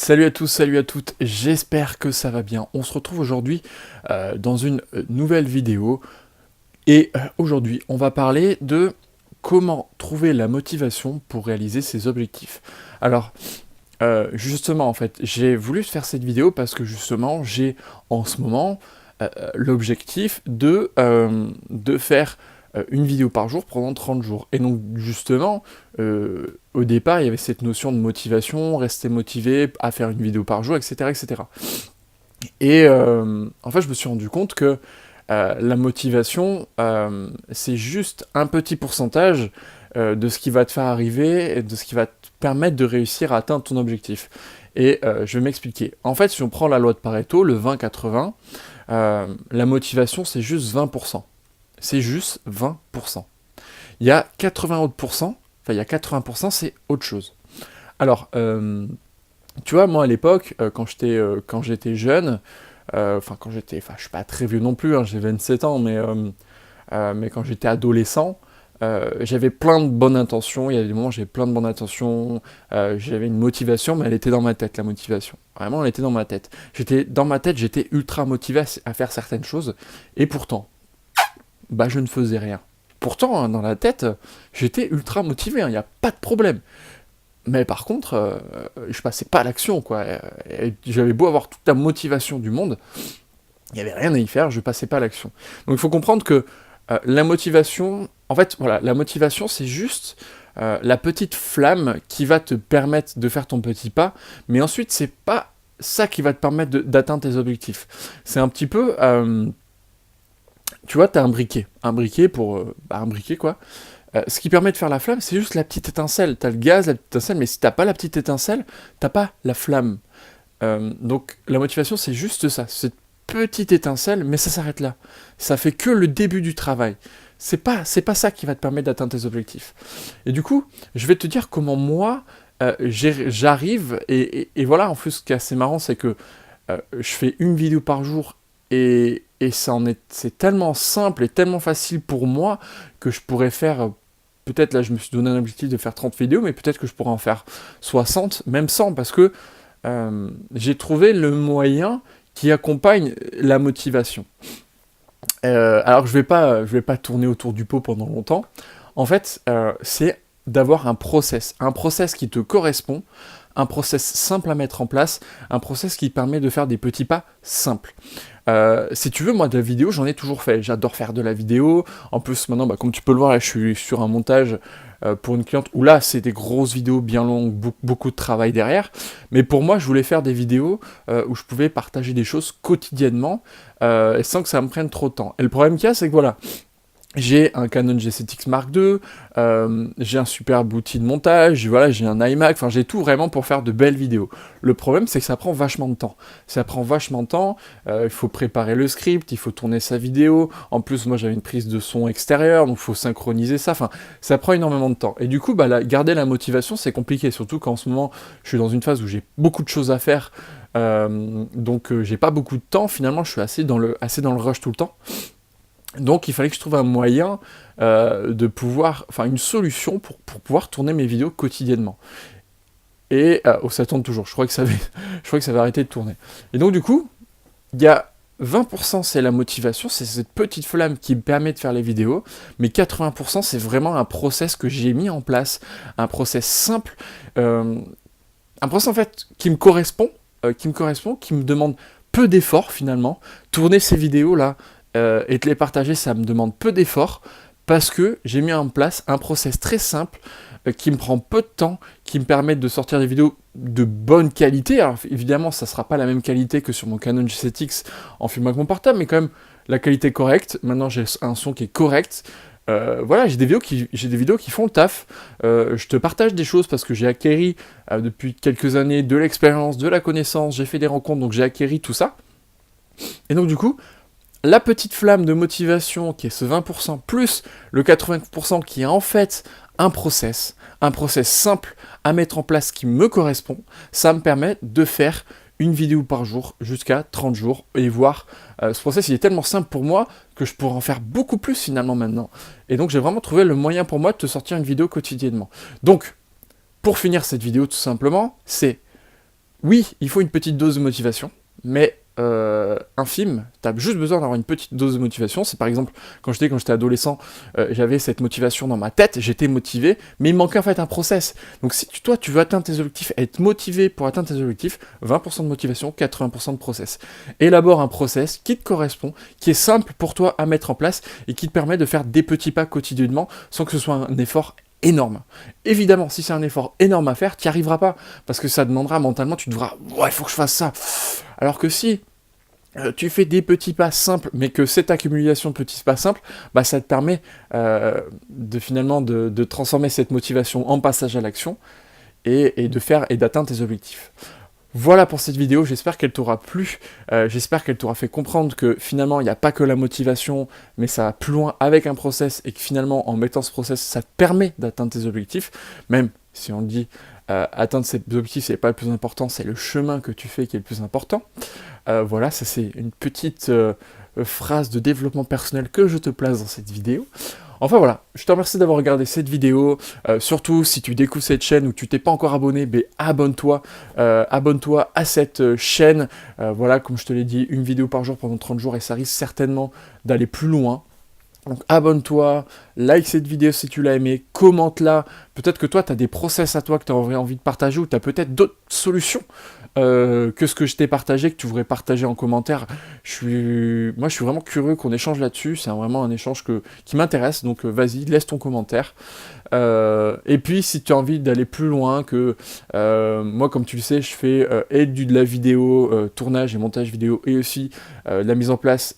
Salut à tous, salut à toutes, j'espère que ça va bien. On se retrouve aujourd'hui dans une nouvelle vidéo et aujourd'hui on va parler de comment trouver la motivation pour réaliser ses objectifs. Alors justement en fait j'ai voulu faire cette vidéo parce que justement j'ai en ce moment l'objectif de faire une vidéo par jour pendant 30 jours. Et donc justement, au départ, il y avait cette notion de motivation, rester motivé à faire une vidéo par jour, etc. etc. Et en fait, je me suis rendu compte que la motivation, c'est juste un petit pourcentage de ce qui va te faire arriver, et de ce qui va te permettre de réussir à atteindre ton objectif. Et je vais m'expliquer. En fait, si on prend la loi de Pareto, le 20-80, la motivation, c'est juste 20%. C'est juste 20%. Il y a 80 autres pourcents, enfin il y a 80%, c'est autre chose. Alors, tu vois, moi à l'époque, quand j'étais jeune, enfin je suis pas très vieux non plus, hein, j'ai 27 ans, mais quand j'étais adolescent, j'avais plein de bonnes intentions, il y a des moments où j'avais plein de bonnes intentions, j'avais une motivation, mais elle était dans ma tête, la motivation. Vraiment, elle était dans ma tête. Dans ma tête, j'étais ultra motivé à faire certaines choses, et pourtant, bah je ne faisais rien. Pourtant, hein, dans la tête, j'étais ultra motivé, il n'y a pas de problème. Mais par contre, je passais pas à l'action, quoi. Et j'avais beau avoir toute la motivation du monde, il n'y avait rien à y faire, je passais pas à l'action. Donc il faut comprendre que la motivation, en fait, voilà, la motivation, c'est juste la petite flamme qui va te permettre de faire ton petit pas, mais ensuite, c'est pas ça qui va te permettre d'atteindre tes objectifs. C'est un petit peu... tu vois, t'as un briquet pour... un briquet, quoi. Ce qui permet de faire la flamme, c'est juste la petite étincelle. T'as le gaz, la petite étincelle, mais si t'as pas la petite étincelle, t'as pas la flamme. Donc la motivation, c'est juste ça, cette petite étincelle, mais ça s'arrête là. Ça fait que le début du travail. C'est pas ça qui va te permettre d'atteindre tes objectifs. Et du coup, je vais te dire comment moi, j'arrive, et voilà, en plus, ce qui est assez marrant, c'est que je fais une vidéo par jour, et c'est tellement simple et tellement facile pour moi que je pourrais faire, peut-être là je me suis donné un objectif de faire 30 vidéos, mais peut-être que je pourrais en faire 60, même 100, parce que j'ai trouvé le moyen qui accompagne la motivation. Alors je vais pas tourner autour du pot pendant longtemps. En fait, c'est d'avoir un process qui te correspond, un process simple à mettre en place, un process qui permet de faire des petits pas simples. Si tu veux, moi, de la vidéo, j'en ai toujours fait. J'adore faire de la vidéo. En plus, maintenant, bah, comme tu peux le voir, là, je suis sur un montage pour une cliente où là, c'est des grosses vidéos bien longues, beaucoup de travail derrière. Mais pour moi, je voulais faire des vidéos où je pouvais partager des choses quotidiennement sans que ça me prenne trop de temps. Et le problème qu'il y a, c'est que voilà, j'ai un Canon G7X Mark II, j'ai un superbe outil de montage, voilà, j'ai un iMac, enfin j'ai tout vraiment pour faire de belles vidéos. Le problème c'est que ça prend vachement de temps. Ça prend vachement de temps, il faut préparer le script, il faut tourner sa vidéo, en plus moi j'avais une prise de son extérieure, donc il faut synchroniser ça, enfin ça prend énormément de temps. Et du coup, bah, garder la motivation c'est compliqué, surtout qu'en ce moment je suis dans une phase où j'ai beaucoup de choses à faire, donc j'ai pas beaucoup de temps, finalement je suis assez dans le rush tout le temps. Donc il fallait que je trouve un moyen de pouvoir, enfin une solution pour pouvoir tourner mes vidéos quotidiennement. Et ça tourne toujours, je crois que je crois que ça va arrêter de tourner. Et donc du coup, il y a 20% c'est la motivation, c'est cette petite flamme qui me permet de faire les vidéos, mais 80% c'est vraiment un process que j'ai mis en place, un process simple, un process en fait qui me demande peu d'efforts finalement. Tourner ces vidéos là, et te les partager, ça me demande peu d'efforts parce que j'ai mis en place un process très simple qui me prend peu de temps, qui me permet de sortir des vidéos de bonne qualité. Alors évidemment, ça sera pas la même qualité que sur mon Canon G7X en filmant avec mon portable, mais quand même la qualité correcte. Maintenant, j'ai un son qui est correct. Voilà, j'ai des vidéos qui font le taf. Je te partage des choses parce que j'ai acquéri depuis quelques années de l'expérience, de la connaissance, j'ai fait des rencontres, donc j'ai acquéri tout ça. Et donc du coup, la petite flamme de motivation qui est ce 20% plus le 80% qui est en fait un process simple à mettre en place qui me correspond, ça me permet de faire une vidéo par jour jusqu'à 30 jours et voir ce process il est tellement simple pour moi que je pourrais en faire beaucoup plus finalement maintenant. Et donc j'ai vraiment trouvé le moyen pour moi de te sortir une vidéo quotidiennement. Donc pour finir cette vidéo tout simplement, c'est Oui, il faut une petite dose de motivation, mais infime, tu as juste besoin d'avoir une petite dose de motivation. C'est par exemple, quand j'étais adolescent, j'avais cette motivation dans ma tête, j'étais motivé, mais il me manquait en fait un process. Donc si toi tu veux atteindre tes objectifs, être motivé pour atteindre tes objectifs, 20% de motivation, 80% de process. Élabore un process qui te correspond, qui est simple pour toi à mettre en place et qui te permet de faire des petits pas quotidiennement sans que ce soit un effort énorme. Évidemment, si c'est un effort énorme à faire, tu n'y arriveras pas, parce que ça demandera mentalement, tu devras, ouais, il faut que je fasse ça. Alors que si tu fais des petits pas simples, mais que cette accumulation de petits pas simples, bah, ça te permet de finalement de transformer cette motivation en passage à l'action et d'atteindre tes objectifs. Voilà pour cette vidéo, j'espère qu'elle t'aura plu, j'espère qu'elle t'aura fait comprendre que finalement il n'y a pas que la motivation, mais ça va plus loin avec un process, et que finalement en mettant ce process, ça te permet d'atteindre tes objectifs, même si on le dit, atteindre ces objectifs c'est pas le plus important, c'est le chemin que tu fais qui est le plus important. Voilà, ça c'est une petite phrase de développement personnel que je te place dans cette vidéo. Enfin voilà, je te remercie d'avoir regardé cette vidéo, surtout si tu découvres cette chaîne ou que tu t'es pas encore abonné, abonne-toi à cette chaîne, voilà, comme je te l'ai dit, une vidéo par jour pendant 30 jours et ça risque certainement d'aller plus loin. Donc abonne-toi, like cette vidéo si tu l'as aimé, commente-la, peut-être que toi tu as des process à toi que tu aurais envie de partager ou tu as peut-être d'autres solutions que ce que je t'ai partagé, que tu voudrais partager en commentaire. Moi je suis vraiment curieux qu'on échange là-dessus, c'est vraiment un échange qui m'intéresse, donc vas-y, laisse ton commentaire. Et puis si tu as envie d'aller plus loin, que moi comme tu le sais, je fais de la vidéo, tournage et montage vidéo, et aussi la mise en place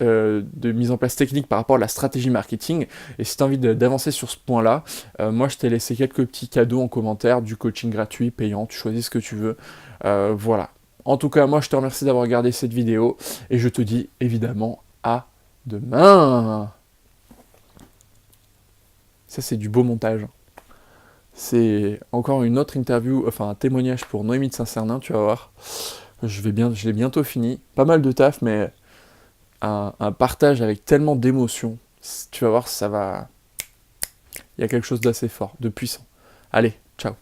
technique par rapport à la stratégie marketing. Et si tu as envie d'avancer sur ce point-là, moi je t'ai laissé quelques petits cadeaux en commentaire, du coaching gratuit, payant, tu choisis ce que tu veux. Voilà. En tout cas, moi je te remercie d'avoir regardé cette vidéo, et je te dis évidemment à demain. Ça c'est du beau montage. C'est encore une autre interview, enfin un témoignage pour Noémie de Saint-Cernin, tu vas voir. Je l'ai bientôt fini. Pas mal de taf, mais un partage avec tellement d'émotions. Tu vas voir, il y a quelque chose d'assez fort, de puissant. Allez, ciao.